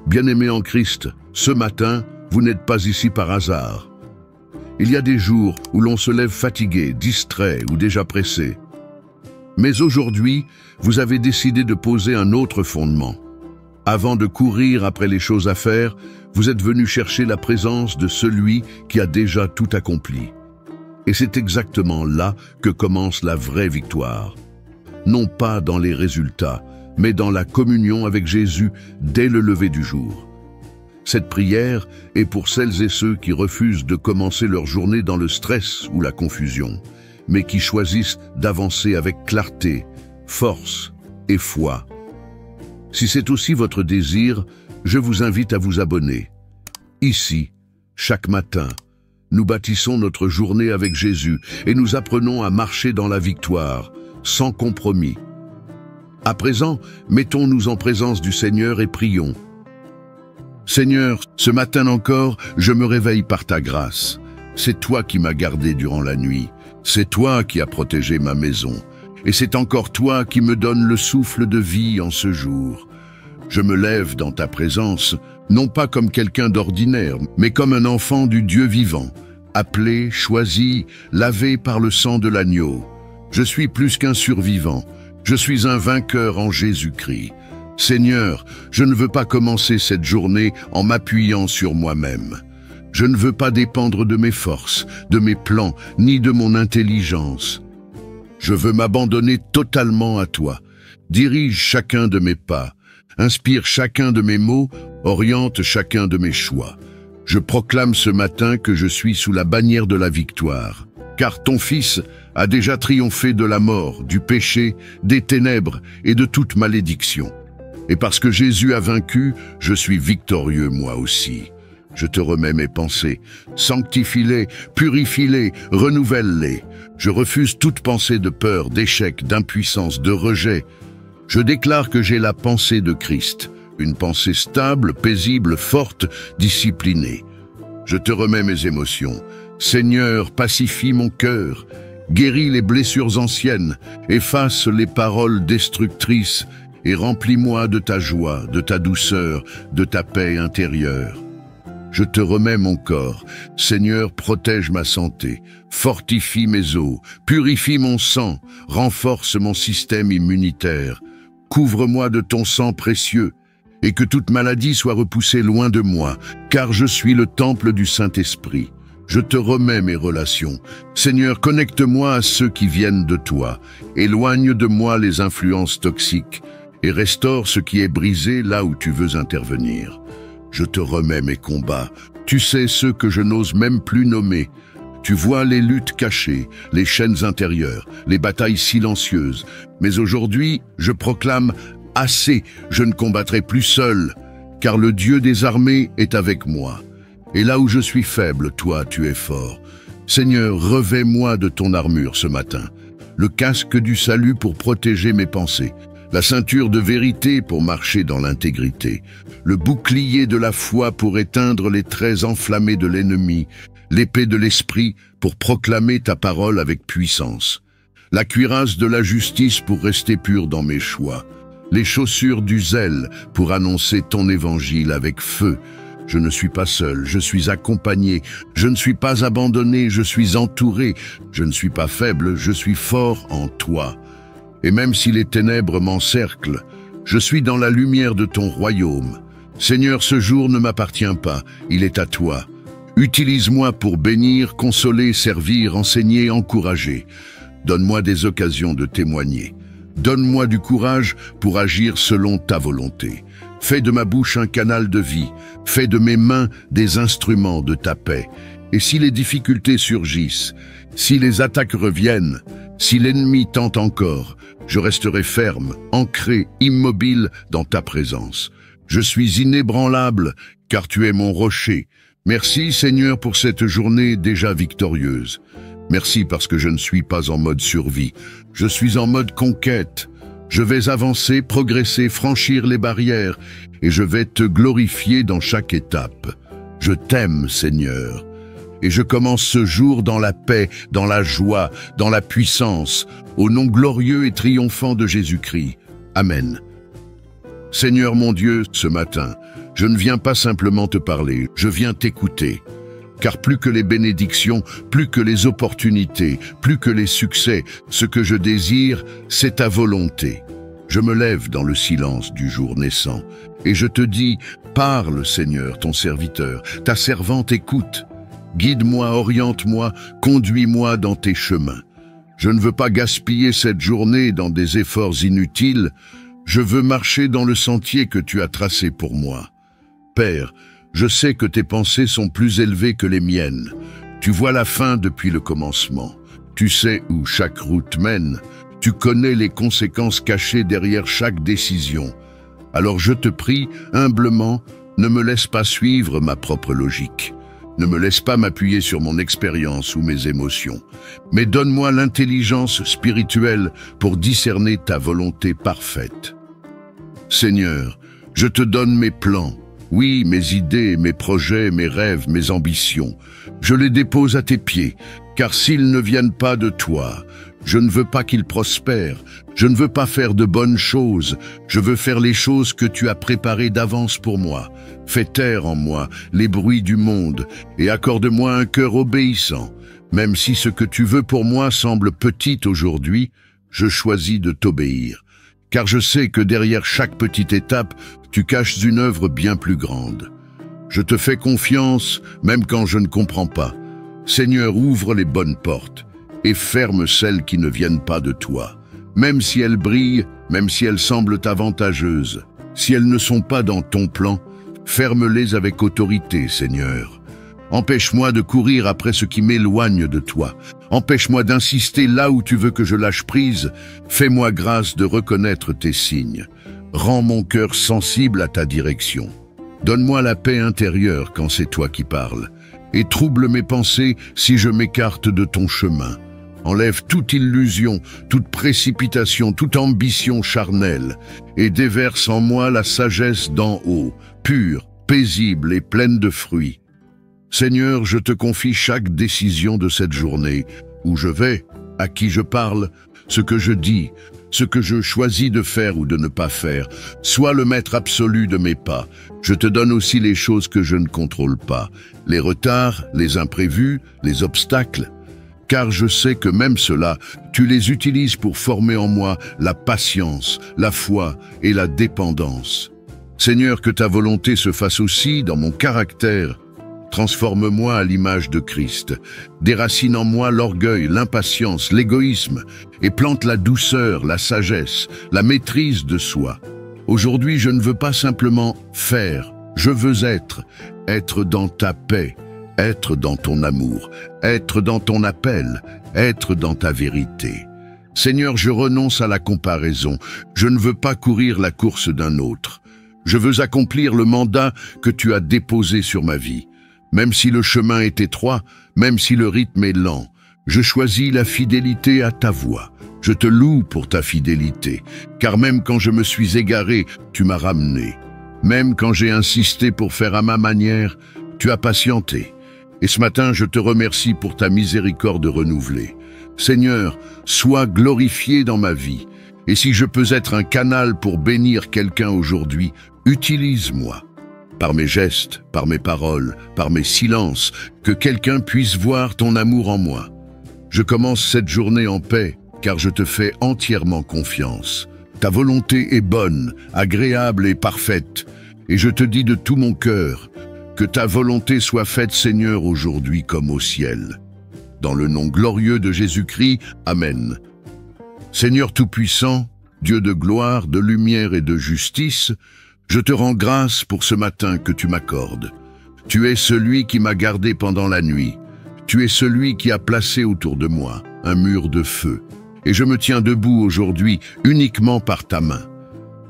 Bien-aimés en Christ, ce matin, vous n'êtes pas ici par hasard. Il y a des jours où l'on se lève fatigué, distrait ou déjà pressé. Mais aujourd'hui, vous avez décidé de poser un autre fondement. Avant de courir après les choses à faire, vous êtes venu chercher la présence de celui qui a déjà tout accompli. Et c'est exactement là que commence la vraie victoire. Non pas dans les résultats, mais dans la communion avec Jésus dès le lever du jour. Cette prière est pour celles et ceux qui refusent de commencer leur journée dans le stress ou la confusion, mais qui choisissent d'avancer avec clarté, force et foi. Si c'est aussi votre désir, je vous invite à vous abonner. Ici, chaque matin, nous bâtissons notre journée avec Jésus et nous apprenons à marcher dans la victoire, sans compromis. À présent, mettons-nous en présence du Seigneur et prions. Seigneur, ce matin encore, je me réveille par ta grâce. C'est toi qui m'as gardé durant la nuit. C'est toi qui as protégé ma maison. Et c'est encore toi qui me donne le souffle de vie en ce jour. Je me lève dans ta présence, non pas comme quelqu'un d'ordinaire, mais comme un enfant du Dieu vivant, appelé, choisi, lavé par le sang de l'agneau. Je suis plus qu'un survivant. Je suis un vainqueur en Jésus-Christ. Seigneur, je ne veux pas commencer cette journée en m'appuyant sur moi-même. Je ne veux pas dépendre de mes forces, de mes plans, ni de mon intelligence. Je veux m'abandonner totalement à toi. Dirige chacun de mes pas, inspire chacun de mes mots, oriente chacun de mes choix. Je proclame ce matin que je suis sous la bannière de la victoire, car ton Fils a déjà triomphé de la mort, du péché, des ténèbres et de toute malédiction. Et parce que Jésus a vaincu, je suis victorieux moi aussi. Je te remets mes pensées, sanctifie-les, purifie-les, renouvelle-les. Je refuse toute pensée de peur, d'échec, d'impuissance, de rejet. Je déclare que j'ai la pensée de Christ, une pensée stable, paisible, forte, disciplinée. Je te remets mes émotions. Seigneur, pacifie mon cœur, guéris les blessures anciennes, efface les paroles destructrices et remplis-moi de ta joie, de ta douceur, de ta paix intérieure. Je te remets mon corps. Seigneur, protège ma santé, fortifie mes os, purifie mon sang, renforce mon système immunitaire. Couvre-moi de ton sang précieux et que toute maladie soit repoussée loin de moi, car je suis le temple du Saint-Esprit. Je te remets mes relations. Seigneur, connecte-moi à ceux qui viennent de toi. Éloigne de moi les influences toxiques et restaure ce qui est brisé là où tu veux intervenir. Je te remets mes combats. Tu sais ceux que je n'ose même plus nommer. Tu vois les luttes cachées, les chaînes intérieures, les batailles silencieuses. Mais aujourd'hui, je proclame « Assez, je ne combattrai plus seul, car le Dieu des armées est avec moi. Et là où je suis faible, toi, tu es fort. Seigneur, revêt-moi de ton armure ce matin, le casque du salut pour protéger mes pensées, la ceinture de vérité pour marcher dans l'intégrité, le bouclier de la foi pour éteindre les traits enflammés de l'ennemi, l'épée de l'esprit pour proclamer ta parole avec puissance, la cuirasse de la justice pour rester pur dans mes choix, les chaussures du zèle pour annoncer ton évangile avec feu. Je ne suis pas seul, je suis accompagné, je ne suis pas abandonné, je suis entouré, je ne suis pas faible, je suis fort en toi. Et même si les ténèbres m'encerclent, je suis dans la lumière de ton royaume. Seigneur, ce jour ne m'appartient pas, il est à toi. Utilise-moi pour bénir, consoler, servir, enseigner, encourager. Donne-moi des occasions de témoigner. Donne-moi du courage pour agir selon ta volonté. Fais de ma bouche un canal de vie. Fais de mes mains des instruments de ta paix. Et si les difficultés surgissent, si les attaques reviennent, si l'ennemi tente encore, je resterai ferme, ancré, immobile dans ta présence. Je suis inébranlable, car tu es mon rocher. Merci Seigneur pour cette journée déjà victorieuse. Merci parce que je ne suis pas en mode survie. Je suis en mode conquête. Je vais avancer, progresser, franchir les barrières et je vais te glorifier dans chaque étape. Je t'aime, Seigneur. Et je commence ce jour dans la paix, dans la joie, dans la puissance, au nom glorieux et triomphant de Jésus-Christ. Amen. Seigneur mon Dieu, ce matin, Je ne viens pas simplement te parler, je viens t'écouter. Car plus que les bénédictions, plus que les opportunités, plus que les succès, ce que je désire, c'est ta volonté. Je me lève dans le silence du jour naissant, et je te dis, parle Seigneur, ton serviteur, ta servante écoute. Guide-moi, oriente-moi, conduis-moi dans tes chemins. Je ne veux pas gaspiller cette journée dans des efforts inutiles, je veux marcher dans le sentier que tu as tracé pour moi. Père, je sais que tes pensées sont plus élevées que les miennes. Tu vois la fin depuis le commencement. Tu sais où chaque route mène. Tu connais les conséquences cachées derrière chaque décision. Alors je te prie, humblement, ne me laisse pas suivre ma propre logique. Ne me laisse pas m'appuyer sur mon expérience ou mes émotions. Mais donne-moi l'intelligence spirituelle pour discerner ta volonté parfaite. Seigneur, je te donne mes plans. Oui, mes idées, mes projets, mes rêves, mes ambitions, je les dépose à tes pieds, car s'ils ne viennent pas de toi, je ne veux pas qu'ils prospèrent, je ne veux pas faire de bonnes choses, je veux faire les choses que tu as préparées d'avance pour moi. Fais taire en moi les bruits du monde et accorde-moi un cœur obéissant. Même si ce que tu veux pour moi semble petit aujourd'hui, je choisis de t'obéir. Car je sais que derrière chaque petite étape, tu caches une œuvre bien plus grande. Je te fais confiance, même quand je ne comprends pas. Seigneur, ouvre les bonnes portes et ferme celles qui ne viennent pas de toi. Même si elles brillent, même si elles semblent avantageuses, si elles ne sont pas dans ton plan, ferme-les avec autorité, Seigneur. Empêche-moi de courir après ce qui m'éloigne de toi. Empêche-moi d'insister là où tu veux que je lâche prise. Fais-moi grâce de reconnaître tes signes. Rends mon cœur sensible à ta direction. Donne-moi la paix intérieure quand c'est toi qui parles. Et trouble mes pensées si je m'écarte de ton chemin. Enlève toute illusion, toute précipitation, toute ambition charnelle. Et déverse en moi la sagesse d'en haut, pure, paisible et pleine de fruits. Seigneur, je te confie chaque décision de cette journée, où je vais, à qui je parle, ce que je dis, ce que je choisis de faire ou de ne pas faire. Sois le maître absolu de mes pas. Je te donne aussi les choses que je ne contrôle pas, les retards, les imprévus, les obstacles. Car je sais que même cela, tu les utilises pour former en moi la patience, la foi et la dépendance. Seigneur, que ta volonté se fasse aussi dans mon caractère. Transforme-moi à l'image de Christ. Déracine en moi l'orgueil, l'impatience, l'égoïsme et plante la douceur, la sagesse, la maîtrise de soi. Aujourd'hui, je ne veux pas simplement faire, je veux être dans ta paix, être dans ton amour, être dans ton appel, être dans ta vérité. Seigneur, je renonce à la comparaison. Je ne veux pas courir la course d'un autre. Je veux accomplir le mandat que tu as déposé sur ma vie. Même si le chemin est étroit, même si le rythme est lent, je choisis la fidélité à ta voix. Je te loue pour ta fidélité, car même quand je me suis égaré, tu m'as ramené. Même quand j'ai insisté pour faire à ma manière, tu as patienté. Et ce matin, je te remercie pour ta miséricorde renouvelée. Seigneur, sois glorifié dans ma vie. Et si je peux être un canal pour bénir quelqu'un aujourd'hui, utilise-moi. Par mes gestes, par mes paroles, par mes silences, que quelqu'un puisse voir ton amour en moi. Je commence cette journée en paix, car je te fais entièrement confiance. Ta volonté est bonne, agréable et parfaite, et je te dis de tout mon cœur, que ta volonté soit faite, Seigneur, aujourd'hui comme au ciel. Dans le nom glorieux de Jésus-Christ, Amen. Seigneur Tout-Puissant, Dieu de gloire, de lumière et de justice, je te rends grâce pour ce matin que tu m'accordes. Tu es celui qui m'a gardé pendant la nuit. Tu es celui qui a placé autour de moi un mur de feu. Et je me tiens debout aujourd'hui uniquement par ta main.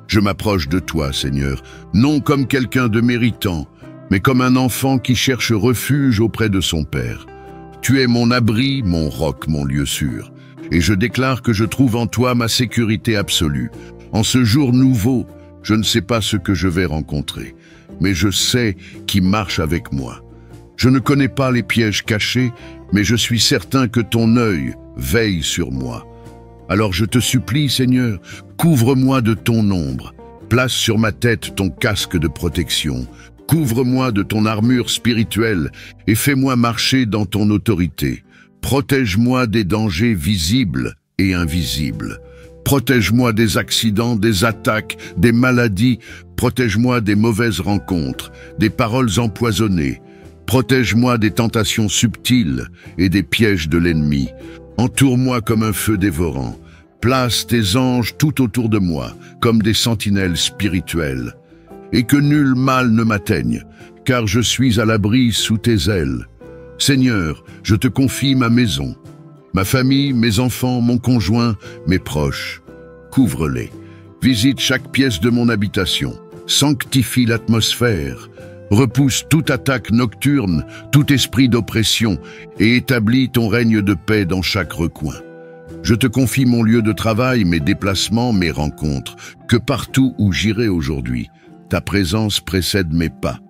Je m'approche de toi, Seigneur, non comme quelqu'un de méritant, mais comme un enfant qui cherche refuge auprès de son Père. Tu es mon abri, mon roc, mon lieu sûr. Et je déclare que je trouve en toi ma sécurité absolue. En ce jour nouveau, je ne sais pas ce que je vais rencontrer, mais je sais qui marche avec moi. Je ne connais pas les pièges cachés, mais je suis certain que ton œil veille sur moi. Alors je te supplie, Seigneur, couvre-moi de ton ombre. Place sur ma tête ton casque de protection. Couvre-moi de ton armure spirituelle et fais-moi marcher dans ton autorité. Protège-moi des dangers visibles et invisibles. Protège-moi des accidents, des attaques, des maladies. Protège-moi des mauvaises rencontres, des paroles empoisonnées. Protège-moi des tentations subtiles et des pièges de l'ennemi. Entoure-moi comme un feu dévorant. Place tes anges tout autour de moi, comme des sentinelles spirituelles. Et que nul mal ne m'atteigne, car je suis à l'abri sous tes ailes. Seigneur, je te confie ma maison, ma famille, mes enfants, mon conjoint, mes proches. Couvre-les. Visite chaque pièce de mon habitation. Sanctifie l'atmosphère. Repousse toute attaque nocturne, tout esprit d'oppression, et établis ton règne de paix dans chaque recoin. Je te confie mon lieu de travail, mes déplacements, mes rencontres, que partout où j'irai aujourd'hui, ta présence précède mes pas.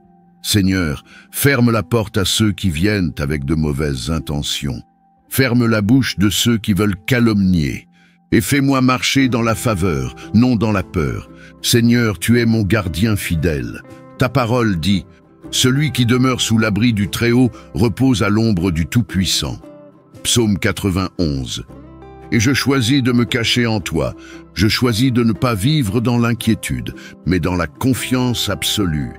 Seigneur, ferme la porte à ceux qui viennent avec de mauvaises intentions. Ferme la bouche de ceux qui veulent calomnier. Et fais-moi marcher dans la faveur, non dans la peur. Seigneur, tu es mon gardien fidèle. Ta parole dit, « Celui qui demeure sous l'abri du Très-Haut repose à l'ombre du Tout-Puissant. » Psaume 91. Et je choisis de me cacher en toi. Je choisis de ne pas vivre dans l'inquiétude, mais dans la confiance absolue.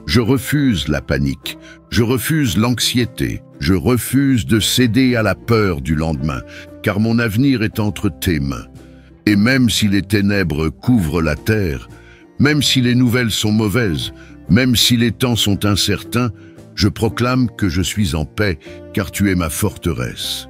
Je refuse la panique, je refuse l'anxiété, je refuse de céder à la peur du lendemain, car mon avenir est entre tes mains. Et même si les ténèbres couvrent la terre, même si les nouvelles sont mauvaises, même si les temps sont incertains, je proclame que je suis en paix, car tu es ma forteresse.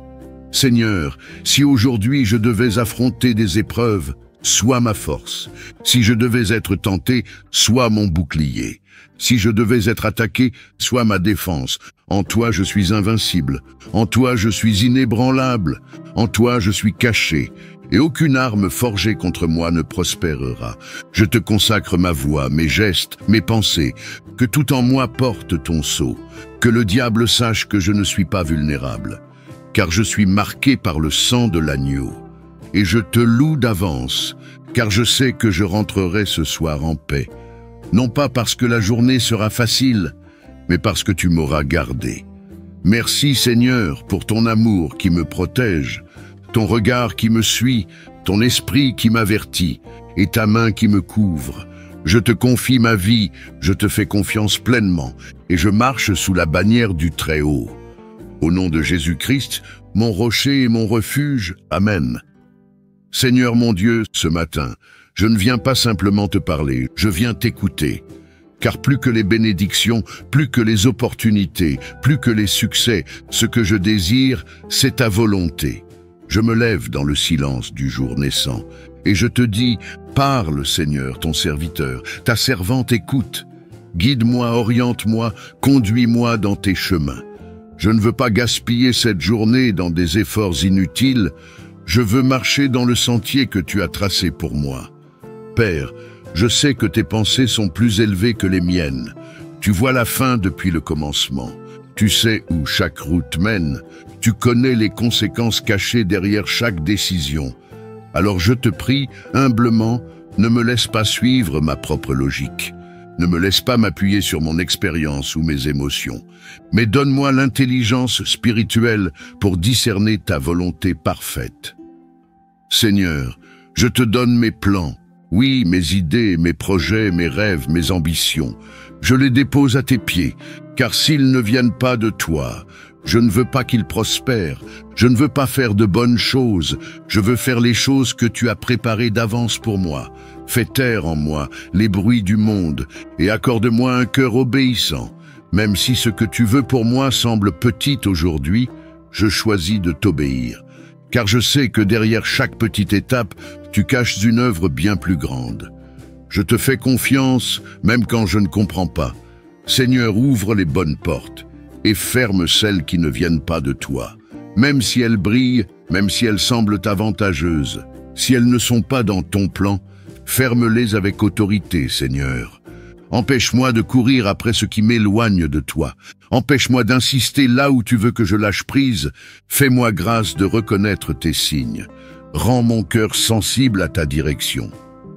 Seigneur, si aujourd'hui je devais affronter des épreuves, sois ma force. Si je devais être tenté, sois mon bouclier. Si je devais être attaqué, sois ma défense. En toi je suis invincible. En toi je suis inébranlable. En toi je suis caché. Et aucune arme forgée contre moi ne prospérera. Je te consacre ma voix, mes gestes, mes pensées. Que tout en moi porte ton sceau. Que le diable sache que je ne suis pas vulnérable. Car je suis marqué par le sang de l'agneau. Et je te loue d'avance, car je sais que je rentrerai ce soir en paix. Non pas parce que la journée sera facile, mais parce que tu m'auras gardé. Merci Seigneur pour ton amour qui me protège, ton regard qui me suit, ton esprit qui m'avertit, et ta main qui me couvre. Je te confie ma vie, je te fais confiance pleinement, et je marche sous la bannière du Très-Haut. Au nom de Jésus-Christ, mon rocher et mon refuge, Amen. Seigneur mon Dieu, ce matin, je ne viens pas simplement te parler, je viens t'écouter. Car plus que les bénédictions, plus que les opportunités, plus que les succès, ce que je désire, c'est ta volonté. Je me lève dans le silence du jour naissant, et je te dis, parle Seigneur, ton serviteur, ta servante écoute. Guide-moi, oriente-moi, conduis-moi dans tes chemins. Je ne veux pas gaspiller cette journée dans des efforts inutiles, je veux marcher dans le sentier que tu as tracé pour moi. Père, je sais que tes pensées sont plus élevées que les miennes. Tu vois la fin depuis le commencement. Tu sais où chaque route mène. Tu connais les conséquences cachées derrière chaque décision. Alors je te prie, humblement, ne me laisse pas suivre ma propre logique. Ne me laisse pas m'appuyer sur mon expérience ou mes émotions, mais donne-moi l'intelligence spirituelle pour discerner ta volonté parfaite. Seigneur, je te donne mes plans, oui, mes idées, mes projets, mes rêves, mes ambitions. Je les dépose à tes pieds, car s'ils ne viennent pas de toi, je ne veux pas qu'ils prospèrent, je ne veux pas faire de bonnes choses, je veux faire les choses que tu as préparées d'avance pour moi. Fais taire en moi les bruits du monde et accorde-moi un cœur obéissant. Même si ce que tu veux pour moi semble petit aujourd'hui, je choisis de t'obéir. Car je sais que derrière chaque petite étape, tu caches une œuvre bien plus grande. Je te fais confiance, même quand je ne comprends pas. Seigneur, ouvre les bonnes portes et ferme celles qui ne viennent pas de toi. Même si elles brillent, même si elles semblent avantageuses, si elles ne sont pas dans ton plan, ferme-les avec autorité, Seigneur. Empêche-moi de courir après ce qui m'éloigne de toi. Empêche-moi d'insister là où tu veux que je lâche prise. Fais-moi grâce de reconnaître tes signes. Rends mon cœur sensible à ta direction.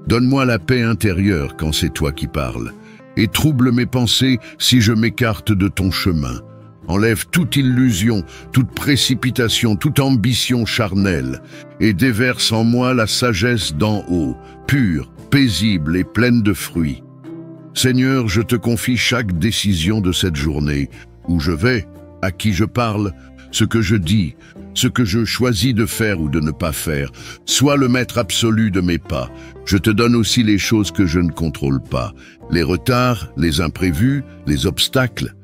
Donne-moi la paix intérieure quand c'est toi qui parles, et trouble mes pensées si je m'écarte de ton chemin. Enlève toute illusion, toute précipitation, toute ambition charnelle, et déverse en moi la sagesse d'en haut, pure, paisible et pleine de fruits. Seigneur, je te confie chaque décision de cette journée, où je vais, à qui je parle, ce que je dis, ce que je choisis de faire ou de ne pas faire. Sois le maître absolu de mes pas. Je te donne aussi les choses que je ne contrôle pas, les retards, les imprévus, les obstacles,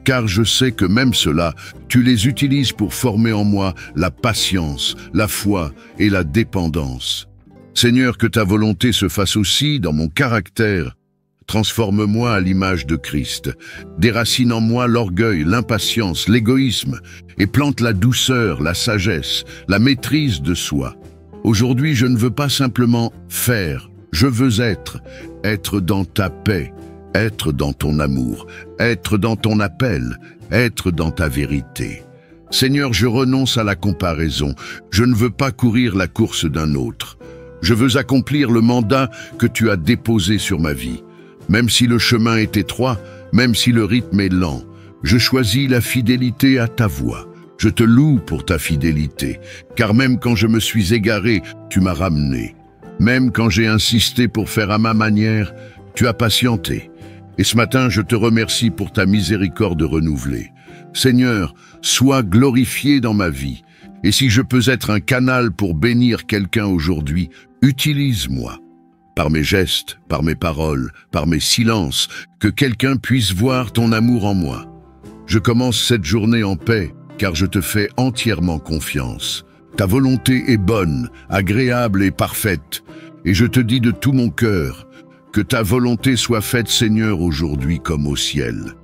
car je sais que même cela, tu les utilises pour former en moi la patience, la foi et la dépendance. Seigneur, que ta volonté se fasse aussi dans mon caractère. Transforme-moi à l'image de Christ. Déracine en moi l'orgueil, l'impatience, l'égoïsme, et plante la douceur, la sagesse, la maîtrise de soi. Aujourd'hui, je ne veux pas simplement faire, je veux être dans ta paix, être dans ton amour, être dans ton appel, être dans ta vérité. Seigneur, je renonce à la comparaison. Je ne veux pas courir la course d'un autre. Je veux accomplir le mandat que tu as déposé sur ma vie. Même si le chemin est étroit, même si le rythme est lent, je choisis la fidélité à ta voix. Je te loue pour ta fidélité, car même quand je me suis égaré, tu m'as ramené. Même quand j'ai insisté pour faire à ma manière, tu as patienté. Et ce matin, je te remercie pour ta miséricorde renouvelée. Seigneur, sois glorifié dans ma vie. Et si je peux être un canal pour bénir quelqu'un aujourd'hui, utilise-moi. Par mes gestes, par mes paroles, par mes silences, que quelqu'un puisse voir ton amour en moi. Je commence cette journée en paix, car je te fais entièrement confiance. Ta volonté est bonne, agréable et parfaite, et je te dis de tout mon cœur, que ta volonté soit faite, Seigneur, aujourd'hui comme au ciel.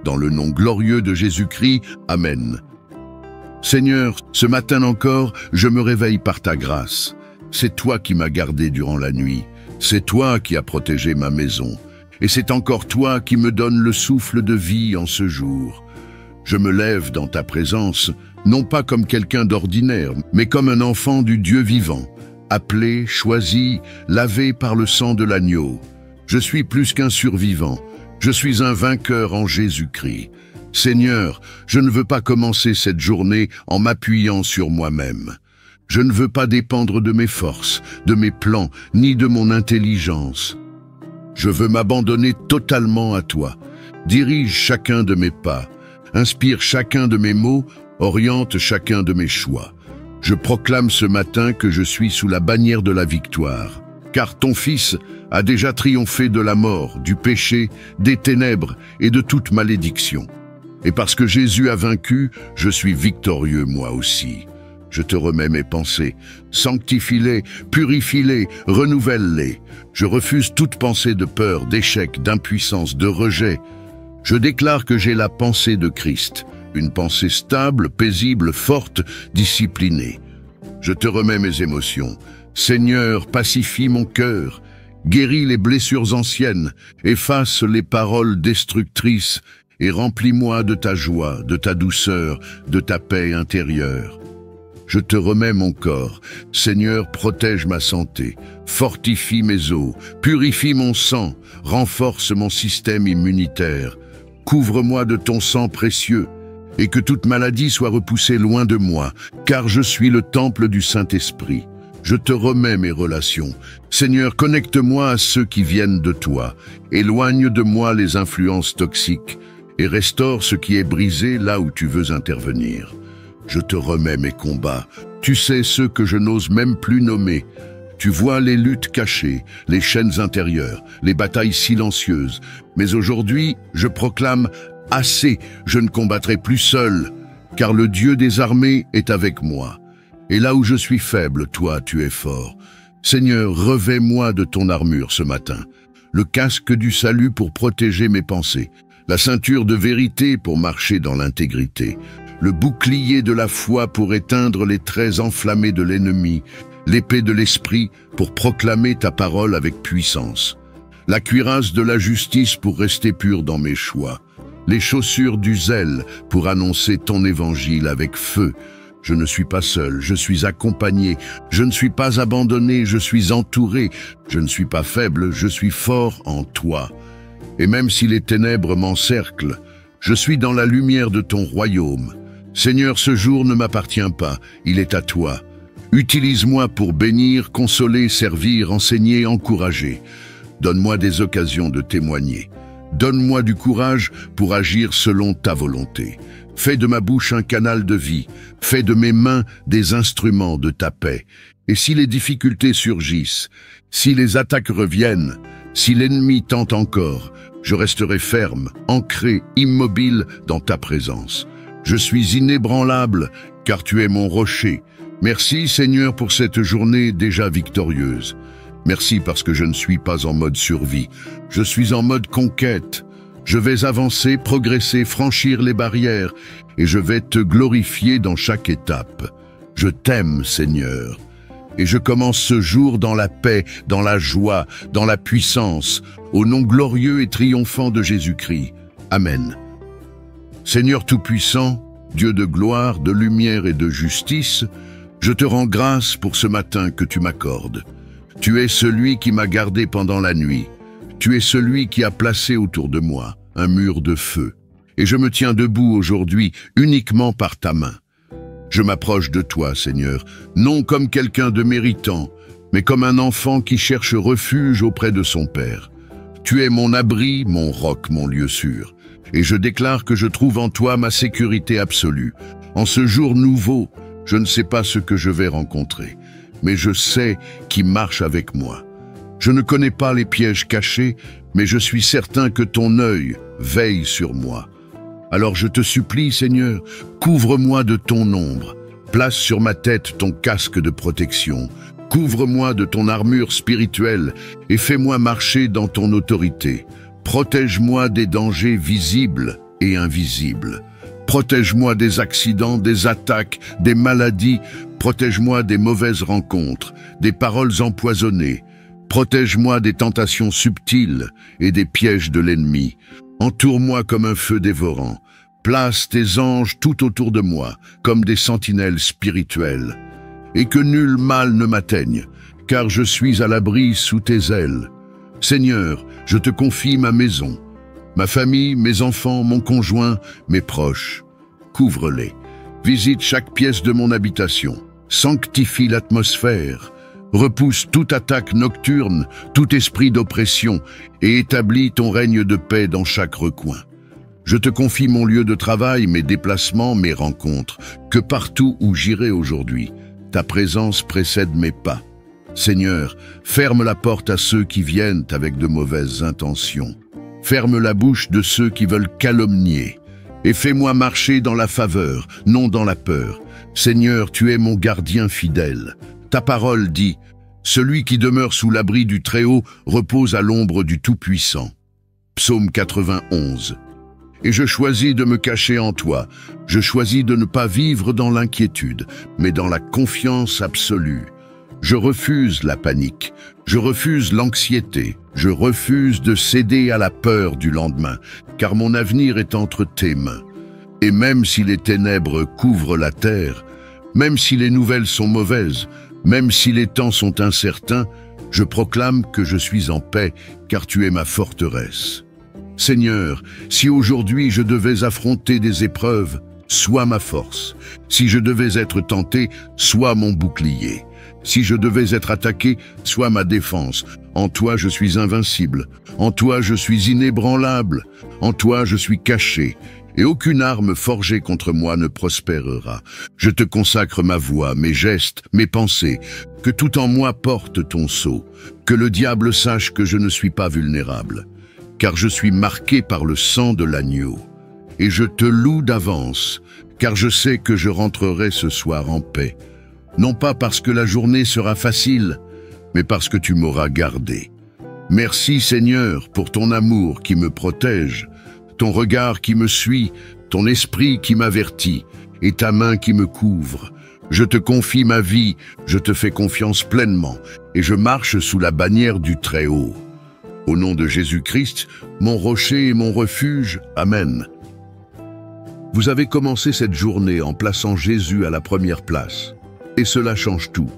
Dans le nom glorieux de Jésus-Christ, Amen. Seigneur, ce matin encore, je me réveille par ta grâce. C'est toi qui m'as gardé durant la nuit. C'est toi qui as protégé ma maison. Et c'est encore toi qui me donne le souffle de vie en ce jour. Je me lève dans ta présence, non pas comme quelqu'un d'ordinaire, mais comme un enfant du Dieu vivant, appelé, choisi, lavé par le sang de l'agneau. Je suis plus qu'un survivant. Je suis un vainqueur en Jésus-Christ. Seigneur, je ne veux pas commencer cette journée en m'appuyant sur moi-même. Je ne veux pas dépendre de mes forces, de mes plans, ni de mon intelligence. Je veux m'abandonner totalement à toi. Dirige chacun de mes pas, inspire chacun de mes mots, oriente chacun de mes choix. Je proclame ce matin que je suis sous la bannière de la victoire, car ton Fils a déjà triomphé de la mort, du péché, des ténèbres et de toute malédiction. Et parce que Jésus a vaincu, je suis victorieux moi aussi. Je te remets mes pensées, sanctifie-les, purifie-les, renouvelle-les. Je refuse toute pensée de peur, d'échec, d'impuissance, de rejet. Je déclare que j'ai la pensée de Christ, une pensée stable, paisible, forte, disciplinée. Je te remets mes émotions. Seigneur, pacifie mon cœur, guéris les blessures anciennes, efface les paroles destructrices et remplis-moi de ta joie, de ta douceur, de ta paix intérieure. Je te remets mon corps. Seigneur, protège ma santé, fortifie mes os, purifie mon sang, renforce mon système immunitaire. Couvre-moi de ton sang précieux, et que toute maladie soit repoussée loin de moi, car je suis le temple du Saint-Esprit. Je te remets mes relations. Seigneur, connecte-moi à ceux qui viennent de toi. Éloigne de moi les influences toxiques, et restaure ce qui est brisé là où tu veux intervenir. Je te remets mes combats. Tu sais ceux que je n'ose même plus nommer. Tu vois les luttes cachées, les chaînes intérieures, les batailles silencieuses. Mais aujourd'hui, je proclame « Assez, je ne combattrai plus seul, car le Dieu des armées est avec moi. Et là où je suis faible, toi, tu es fort. Seigneur, revêt-moi de ton armure ce matin, le casque du salut pour protéger mes pensées, la ceinture de vérité pour marcher dans l'intégrité, le bouclier de la foi pour éteindre les traits enflammés de l'ennemi, l'épée de l'esprit pour proclamer ta parole avec puissance, la cuirasse de la justice pour rester pur dans mes choix, les chaussures du zèle pour annoncer ton évangile avec feu. Je ne suis pas seul, je suis accompagné, je ne suis pas abandonné, je suis entouré, je ne suis pas faible, je suis fort en toi. Et même si les ténèbres m'encerclent, je suis dans la lumière de ton royaume. Seigneur, ce jour ne m'appartient pas, il est à toi. Utilise-moi pour bénir, consoler, servir, enseigner, encourager. Donne-moi des occasions de témoigner. Donne-moi du courage pour agir selon ta volonté. Fais de ma bouche un canal de vie. Fais de mes mains des instruments de ta paix. Et si les difficultés surgissent, si les attaques reviennent, si l'ennemi tente encore, je resterai ferme, ancré, immobile dans ta présence. Je suis inébranlable, car tu es mon rocher. Merci Seigneur pour cette journée déjà victorieuse. Merci parce que je ne suis pas en mode survie. Je suis en mode conquête. Je vais avancer, progresser, franchir les barrières et je vais te glorifier dans chaque étape. Je t'aime, Seigneur. Et je commence ce jour dans la paix, dans la joie, dans la puissance, au nom glorieux et triomphant de Jésus-Christ. Amen. Seigneur Tout-Puissant, Dieu de gloire, de lumière et de justice, je te rends grâce pour ce matin que tu m'accordes. Tu es celui qui m'a gardé pendant la nuit. Tu es celui qui a placé autour de moi un mur de feu. Et je me tiens debout aujourd'hui uniquement par ta main. Je m'approche de toi, Seigneur, non comme quelqu'un de méritant, mais comme un enfant qui cherche refuge auprès de son Père. Tu es mon abri, mon roc, mon lieu sûr. Et je déclare que je trouve en toi ma sécurité absolue. En ce jour nouveau, je ne sais pas ce que je vais rencontrer, mais je sais qui marche avec moi. Je ne connais pas les pièges cachés, mais je suis certain que ton œil veille sur moi. Alors je te supplie, Seigneur, couvre-moi de ton ombre. Place sur ma tête ton casque de protection. Couvre-moi de ton armure spirituelle et fais-moi marcher dans ton autorité. Protège-moi des dangers visibles et invisibles. Protège-moi des accidents, des attaques, des maladies. Protège-moi des mauvaises rencontres, des paroles empoisonnées. Protège-moi des tentations subtiles et des pièges de l'ennemi. Entoure-moi comme un feu dévorant. Place tes anges tout autour de moi, comme des sentinelles spirituelles. Et que nul mal ne m'atteigne, car je suis à l'abri sous tes ailes. Seigneur, je te confie ma maison, ma famille, mes enfants, mon conjoint, mes proches. Couvre-les. Visite chaque pièce de mon habitation. Sanctifie l'atmosphère. Repousse toute attaque nocturne, tout esprit d'oppression et établis ton règne de paix dans chaque recoin. Je te confie mon lieu de travail, mes déplacements, mes rencontres, que partout où j'irai aujourd'hui, ta présence précède mes pas. Seigneur, ferme la porte à ceux qui viennent avec de mauvaises intentions. Ferme la bouche de ceux qui veulent calomnier. Et fais-moi marcher dans la faveur, non dans la peur. Seigneur, tu es mon gardien fidèle. Ta parole dit, « Celui qui demeure sous l'abri du Très-Haut repose à l'ombre du Tout-Puissant. » Psaume 91. Et je choisis de me cacher en toi. Je choisis de ne pas vivre dans l'inquiétude, mais dans la confiance absolue. Je refuse la panique, je refuse l'anxiété, je refuse de céder à la peur du lendemain, car mon avenir est entre tes mains. Et même si les ténèbres couvrent la terre, même si les nouvelles sont mauvaises, même si les temps sont incertains, je proclame que je suis en paix, car tu es ma forteresse. Seigneur, si aujourd'hui je devais affronter des épreuves, sois ma force. Si je devais être tenté, sois mon bouclier. Si je devais être attaqué, sois ma défense. En toi je suis invincible. En toi je suis inébranlable. En toi je suis caché. Et aucune arme forgée contre moi ne prospérera. Je te consacre ma voix, mes gestes, mes pensées, que tout en moi porte ton sceau, que le diable sache que je ne suis pas vulnérable, car je suis marqué par le sang de l'agneau. Et je te loue d'avance, car je sais que je rentrerai ce soir en paix, non pas parce que la journée sera facile, mais parce que tu m'auras gardé. Merci Seigneur pour ton amour qui me protège, ton regard qui me suit, ton esprit qui m'avertit, et ta main qui me couvre. Je te confie ma vie, je te fais confiance pleinement, et je marche sous la bannière du Très-Haut. Au nom de Jésus-Christ, mon rocher et mon refuge, Amen. Vous avez commencé cette journée en plaçant Jésus à la première place. Et cela change tout.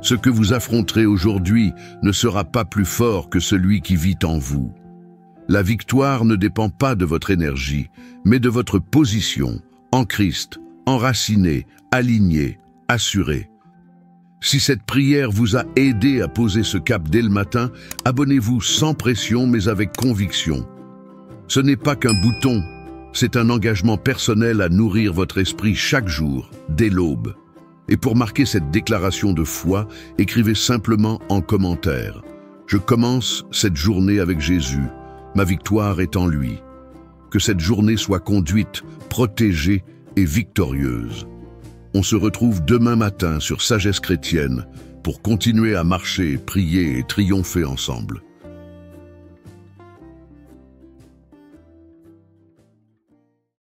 Ce que vous affronterez aujourd'hui ne sera pas plus fort que celui qui vit en vous. La victoire ne dépend pas de votre énergie, mais de votre position, en Christ, enraciné, aligné, assuré. Si cette prière vous a aidé à poser ce cap dès le matin, abonnez-vous sans pression mais avec conviction. Ce n'est pas qu'un bouton, c'est un engagement personnel à nourrir votre esprit chaque jour, dès l'aube. Et pour marquer cette déclaration de foi, écrivez simplement en commentaire « Je commence cette journée avec Jésus, ma victoire est en lui ». Que cette journée soit conduite, protégée et victorieuse. On se retrouve demain matin sur Sagesse Chrétienne pour continuer à marcher, prier et triompher ensemble.